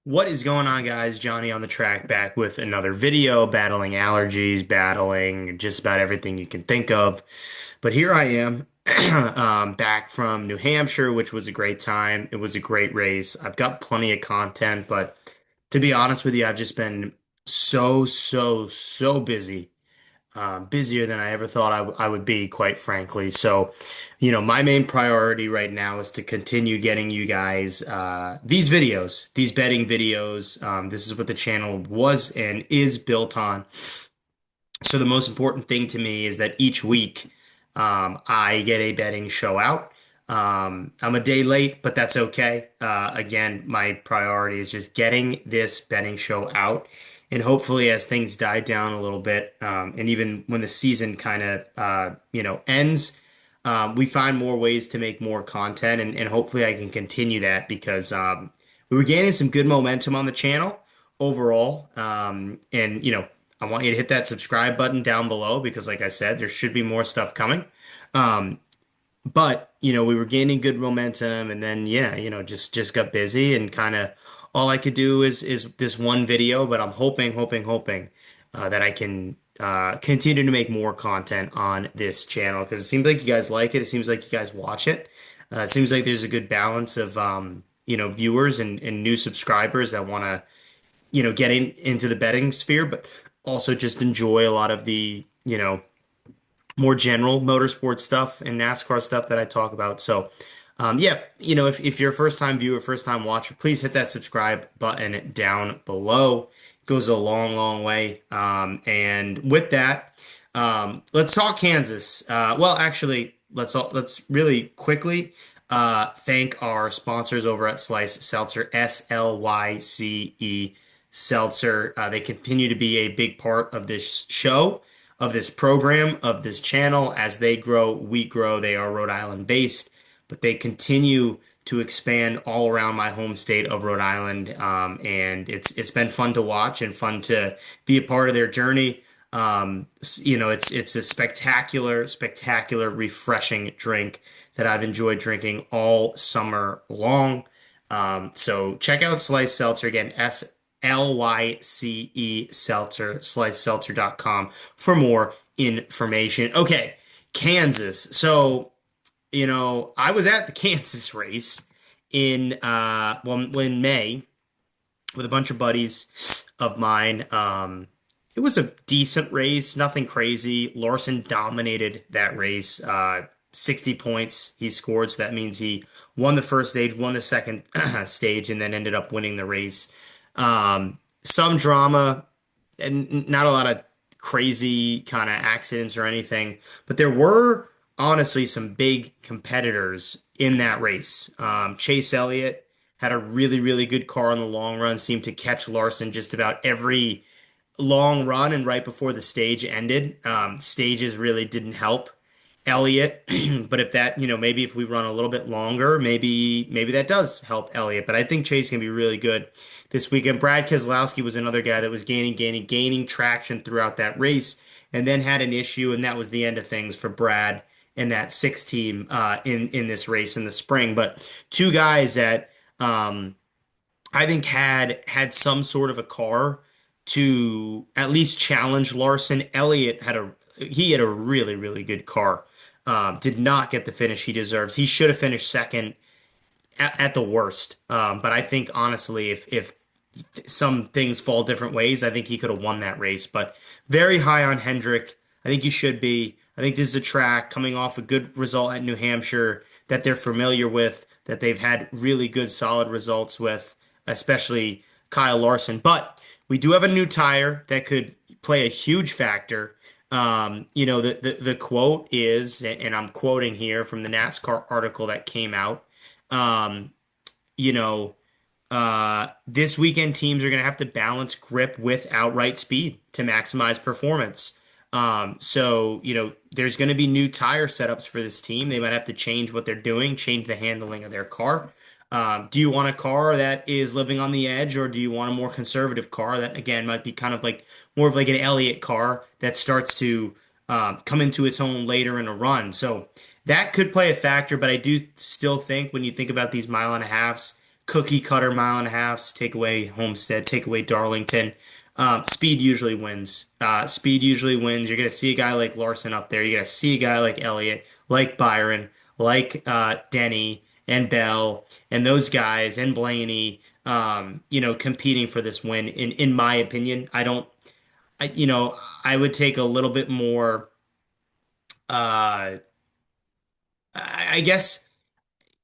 What is going on, guys? Johnny on the track back with another video, battling allergies, battling just about everything you can think of. But here I am, back from New Hampshire, which was a great time. It was a great race. I've got plenty of content, but to be honest with you, I've just been so busy, busier than I ever thought I would be, quite frankly. So, my main priority right now is to continue getting you guys these videos, these betting videos. This is what the channel was and is built on. So, the most important thing to me is that each week I get a betting show out. I'm a day late, but that's okay. Again, my priority is just getting this betting show out. And hopefully, as things die down a little bit, and even when the season kind of ends, we find more ways to make more content, and hopefully, I can continue that because we were gaining some good momentum on the channel overall. And I want you to hit that subscribe button down below because, like I said, there should be more stuff coming. Um, but we were gaining good momentum, and then yeah, just got busy and kind of all I could do is this one video. But I'm hoping that I can continue to make more content on this channel because it seems like you guys like it. It seems like you guys watch it. It seems like there's a good balance of viewers and new subscribers that want to get into the betting sphere, but also just enjoy a lot of the more general motorsport stuff and NASCAR stuff that I talk about. So, yeah, if you're a first time viewer, first time watcher, please hit that subscribe button down below. It goes a long way. And with that, let's talk Kansas. Well, actually, let's really quickly thank our sponsors over at Slice Seltzer, SLYCE Seltzer. They continue to be a big part of this show, of this program, of this channel. As they grow, we grow. They are Rhode Island based, but they continue to expand all around my home state of Rhode Island. And it's been fun to watch and fun to be a part of their journey. It's a spectacular, refreshing drink that I've enjoyed drinking all summer long. So check out Slice Seltzer again, SLYCE Seltzer, sliceseltzer.com for more information. Okay, Kansas. So, I was at the Kansas race in when May with a bunch of buddies of mine. It was a decent race, nothing crazy. Larson dominated that race. 60 points he scored, so that means he won the first stage, won the second stage, and then ended up winning the race. Some drama and not a lot of crazy kind of accidents or anything, but there were honestly some big competitors in that race. Chase Elliott had a really good car in the long run, seemed to catch Larson just about every long run, and right before the stage ended, stages really didn't help Elliott. But if that, maybe if we run a little bit longer, maybe that does help Elliott. But I think Chase can be really good this weekend. Brad Keselowski was another guy that was gaining traction throughout that race, and then had an issue, and that was the end of things for Brad and that six team in this race in the spring. But two guys that I think had some sort of a car to at least challenge Larson. Elliott had a really good car. Did not get the finish he deserves. He should have finished second at the worst. But I think honestly, if some things fall different ways, I think he could have won that race. But very high on Hendrick. I think you should be. I think this is a track coming off a good result at New Hampshire that they're familiar with, that they've had really good, solid results with, especially Kyle Larson. But we do have a new tire that could play a huge factor. The quote is, and I'm quoting here from the NASCAR article that came out. Um, you know, this weekend teams are going to have to balance grip with outright speed to maximize performance. So there's going to be new tire setups for this team. They might have to change what they're doing, change the handling of their car. Do you want a car that is living on the edge, or do you want a more conservative car that, again, might be kind of like more of like an Elliott car that starts to come into its own later in a run? So that could play a factor, but I do still think when you think about these mile and a halves, cookie cutter mile and a half, take away Homestead, take away Darlington. Speed usually wins. Speed usually wins. You're going to see a guy like Larson up there. You're going to see a guy like Elliott, like Byron, like Denny and Bell and those guys and Blaney, competing for this win. In my opinion, I would take a little bit more. Uh, I guess.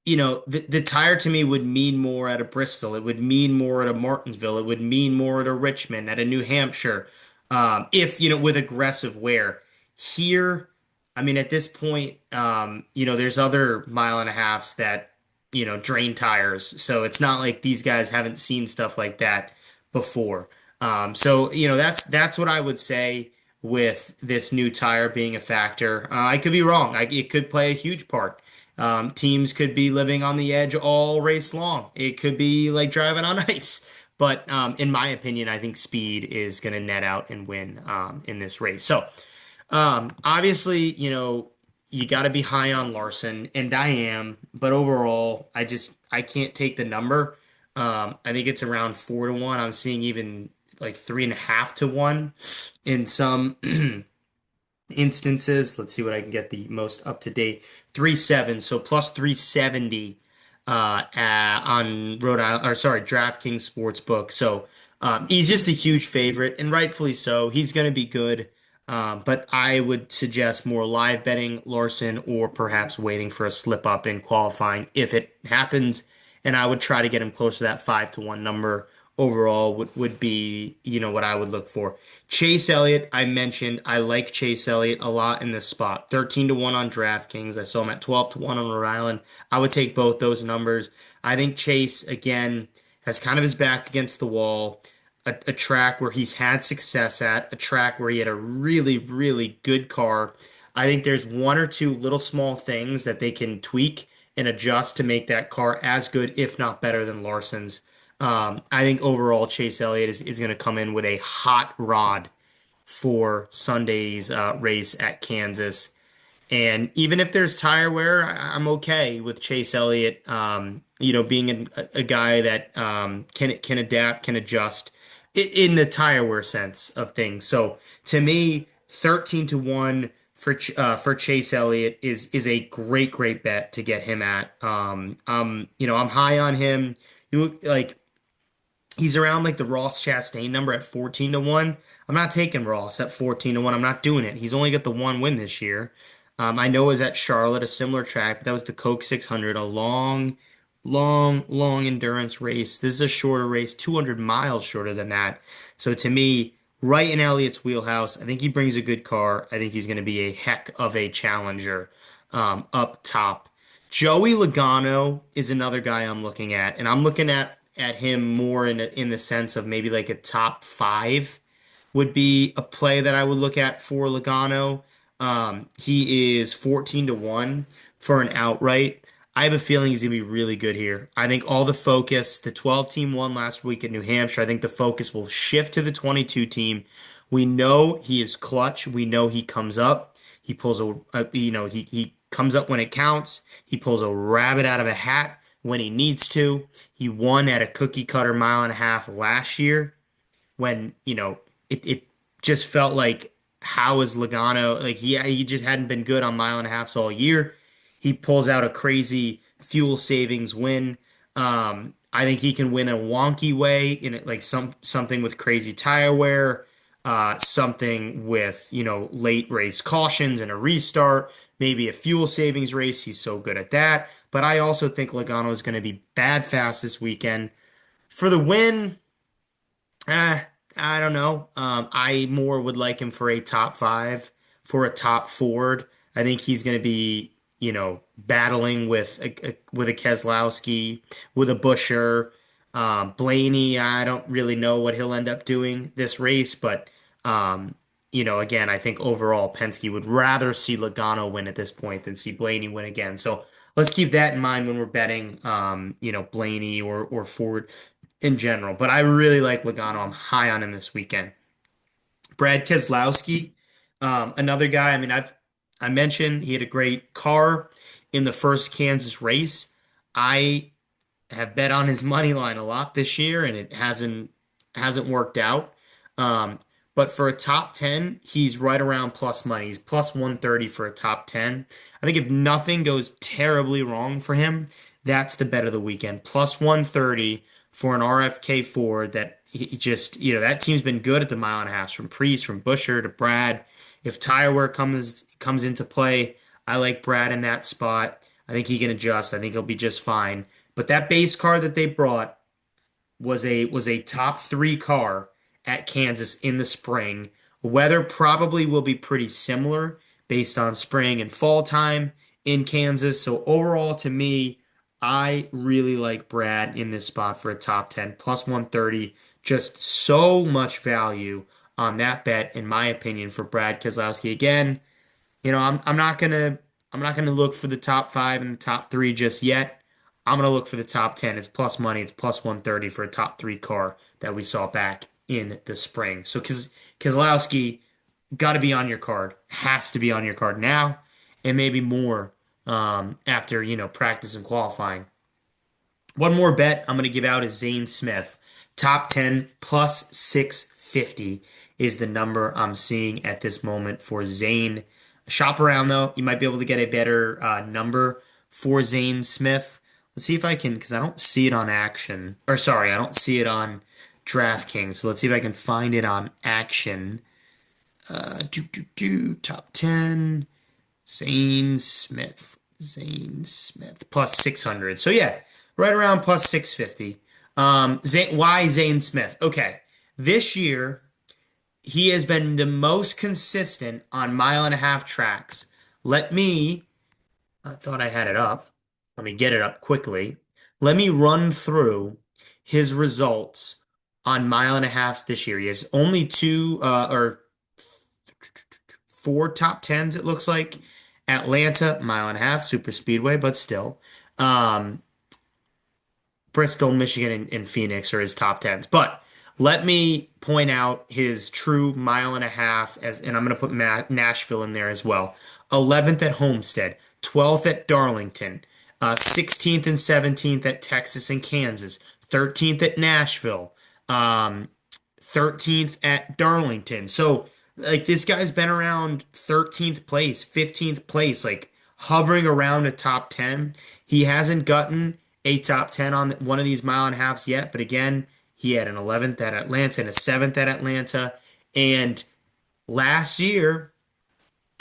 The tire to me would mean more at a Bristol. It would mean more at a Martinsville. It would mean more at a Richmond, at a New Hampshire. If, with aggressive wear. Here, I mean, at this point, there's other mile and a halves that, drain tires. So it's not like these guys haven't seen stuff like that before. That's what I would say with this new tire being a factor. I could be wrong. It could play a huge part. Teams could be living on the edge all race long. It could be like driving on ice. But in my opinion, I think speed is going to net out and win in this race. So obviously, you got to be high on Larson, and I am. But overall, I can't take the number. I think it's around 4-1. I'm seeing even like 3.5-1 in some instances. Let's see what I can get the most up to date. 3.7, so plus 370 on Rhode Island, or sorry, DraftKings Sportsbook. So he's just a huge favorite, and rightfully so. He's going to be good. But I would suggest more live betting Larson or perhaps waiting for a slip up in qualifying if it happens. And I would try to get him close to that 5-1 number overall would be, what I would look for. Chase Elliott, I mentioned, I like Chase Elliott a lot in this spot. 13-1 on DraftKings. I saw him at 12-1 on Rhode Island. I would take both those numbers. I think Chase, again, has kind of his back against the wall. A track where he's had success at, a track where he had a really, really good car. I think there's one or two little small things that they can tweak and adjust to make that car as good, if not better, than Larson's. I think overall Chase Elliott is going to come in with a hot rod for Sunday's race at Kansas. And even if there's tire wear, I'm okay with Chase Elliott, being a guy that can adapt, can adjust in the tire wear sense of things. So to me, 13-1 for Chase Elliott is a great bet to get him at. I'm high on him. You look like he's around like the Ross Chastain number at 14-1. I'm not taking Ross at 14-1. I'm not doing it. He's only got the one win this year. I know it was at Charlotte, a similar track, but that was the Coke 600, a long endurance race. This is a shorter race, 200 miles shorter than that. So to me, right in Elliott's wheelhouse, I think he brings a good car. I think he's going to be a heck of a challenger up top. Joey Logano is another guy I'm looking at, and I'm looking at him more in the sense of maybe like a top five would be a play that I would look at for Logano. He is 14-1 for an outright. I have a feeling he's going to be really good here. I think all the focus, the 12 team won last week at New Hampshire. I think the focus will shift to the 22 team. We know he is clutch. We know he comes up. He pulls he comes up when it counts. He pulls a rabbit out of a hat when he needs to. He won at a cookie cutter mile and a half last year when, it just felt like how is Logano like he just hadn't been good on mile and a halfs all year. He pulls out a crazy fuel savings win. I think he can win a wonky way in it, like something with crazy tire wear, something with late race cautions and a restart, maybe a fuel savings race. He's so good at that. But I also think Logano is going to be bad fast this weekend for the win. I don't know. I more would like him for a top five, for a top Ford. I think he's going to be, battling with a Keselowski, with a Busher, Blaney. I don't really know what he'll end up doing this race, but again, I think overall Penske would rather see Logano win at this point than see Blaney win again. So let's keep that in mind when we're betting, Blaney or Ford in general. But I really like Logano. I'm high on him this weekend. Brad Keselowski, another guy. I mean, I mentioned he had a great car in the first Kansas race. I have bet on his money line a lot this year, and it hasn't worked out. Um, but for a top 10, he's right around plus money. He's plus 130 for a top 10. I think if nothing goes terribly wrong for him, that's the bet of the weekend. Plus 130 for an RFK Ford that he just, that team's been good at the mile and a half, from Priest, from Busher to Brad. If tire wear comes into play, I like Brad in that spot. I think he can adjust. I think he'll be just fine. But that base car that they brought was a top three car at Kansas in the spring. Weather probably will be pretty similar based on spring and fall time in Kansas. So overall, to me, I really like Brad in this spot for a top 10 plus 130. Just so much value on that bet, in my opinion, for Brad Keselowski. Again, I'm not gonna look for the top five and the top three just yet. I'm gonna look for the top 10. It's plus money. It's plus 130 for a top three car that we saw back in the spring. So Keselowski got to be on your card. Has to be on your card now, and maybe more after practice and qualifying. One more bet I'm going to give out is Zane Smith. Top 10 plus 650 is the number I'm seeing at this moment for Zane. Shop around though. You might be able to get a better number for Zane Smith. Let's see if I can, because I don't see it on Action. Or sorry, I don't see it on DraftKings. So let's see if I can find it on Action. Top 10. Zane Smith. Zane Smith. Plus 600. So yeah, right around plus 650. Why Zane Smith? Okay. This year, he has been the most consistent on mile and a half tracks. I thought I had it up. Let me get it up quickly. Let me run through his results on mile and a halves this year. He has only two or four top tens, it looks like. Atlanta, mile and a half, super speedway, but still. Um, Bristol, Michigan, and Phoenix are his top tens. But let me point out his true mile and a half and I'm going to put Nashville in there as well. 11th at Homestead, 12th at Darlington, 16th and 17th at Texas and Kansas, 13th at Nashville, 13th at Darlington. So, like, this guy's been around 13th place, 15th place, like hovering around a top 10. He hasn't gotten a top 10 on one of these mile and a halves yet, but again, he had an 11th at Atlanta and a 7th at Atlanta. And last year,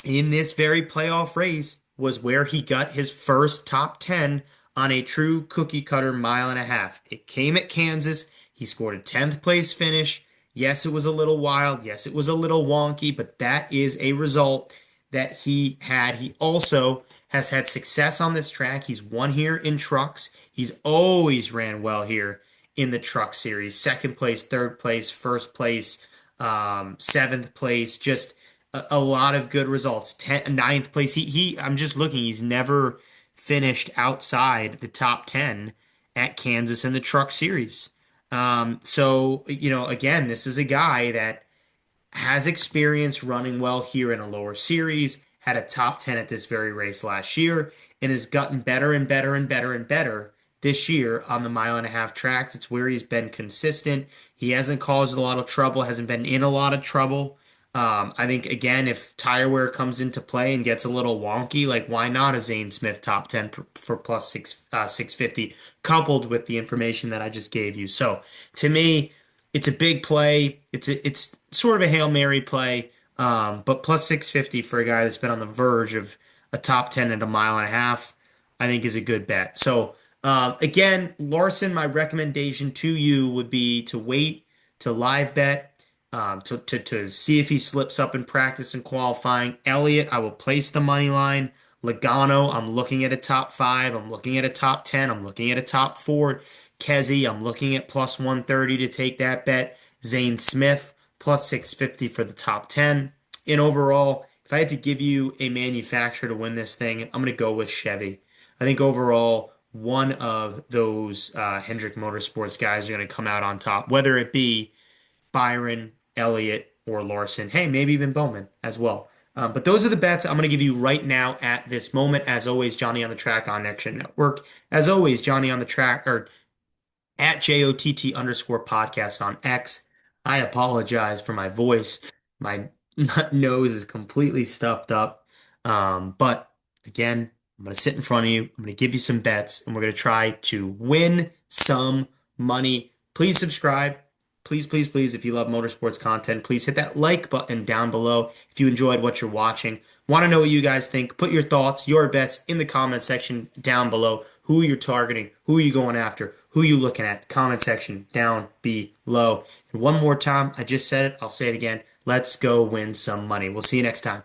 in this very playoff race, was where he got his first top 10 on a true cookie cutter mile and a half. It came at Kansas. He scored a 10th place finish. Yes, it was a little wild. Yes, it was a little wonky, but that is a result that he had. He also has had success on this track. He's won here in trucks. He's always ran well here in the truck series. Second place, third place, first place, seventh place. Just a lot of good results. Ninth place. I'm just looking. He's never finished outside the top 10 at Kansas in the truck series. So, again, this is a guy that has experience running well here in a lower series, had a top 10 at this very race last year, and has gotten better and better and better and better this year on the mile and a half tracks. It's where he's been consistent. He hasn't caused a lot of trouble, hasn't been in a lot of trouble. I think, again, if tire wear comes into play and gets a little wonky, like, why not a Zane Smith top 10 for plus 650, coupled with the information that I just gave you? So to me, it's a big play. It's sort of a Hail Mary play, but plus 650 for a guy that's been on the verge of a top 10 at a mile and a half, I think is a good bet. So again, Larson, my recommendation to you would be to wait to live bet to see if he slips up in practice and qualifying. Elliott, I will place the money line. Logano, I'm looking at a top five. I'm looking at a top 10. I'm looking at a top four. Kesey, I'm looking at plus 130 to take that bet. Zane Smith, plus 650 for the top 10. And overall, if I had to give you a manufacturer to win this thing, I'm going to go with Chevy. I think overall, one of those Hendrick Motorsports guys are going to come out on top, whether it be Byron, Elliott, or Larson. Hey, maybe even Bowman as well. But those are the bets I'm going to give you right now at this moment. As always, Johnny on the track on Action Network. As always, Johnny on the track or at JOTT_podcast on X. I apologize for my voice. My nose is completely stuffed up. But again, I'm going to sit in front of you. I'm going to give you some bets, and we're going to try to win some money. Please subscribe. Please, please, please, if you love motorsports content, please hit that like button down below if you enjoyed what you're watching. Want to know what you guys think? Put your thoughts, your bets in the comment section down below. Who you're targeting, who are you going after, who are you looking at? Comment section down below. And one more time, I just said it, I'll say it again. Let's go win some money. We'll see you next time.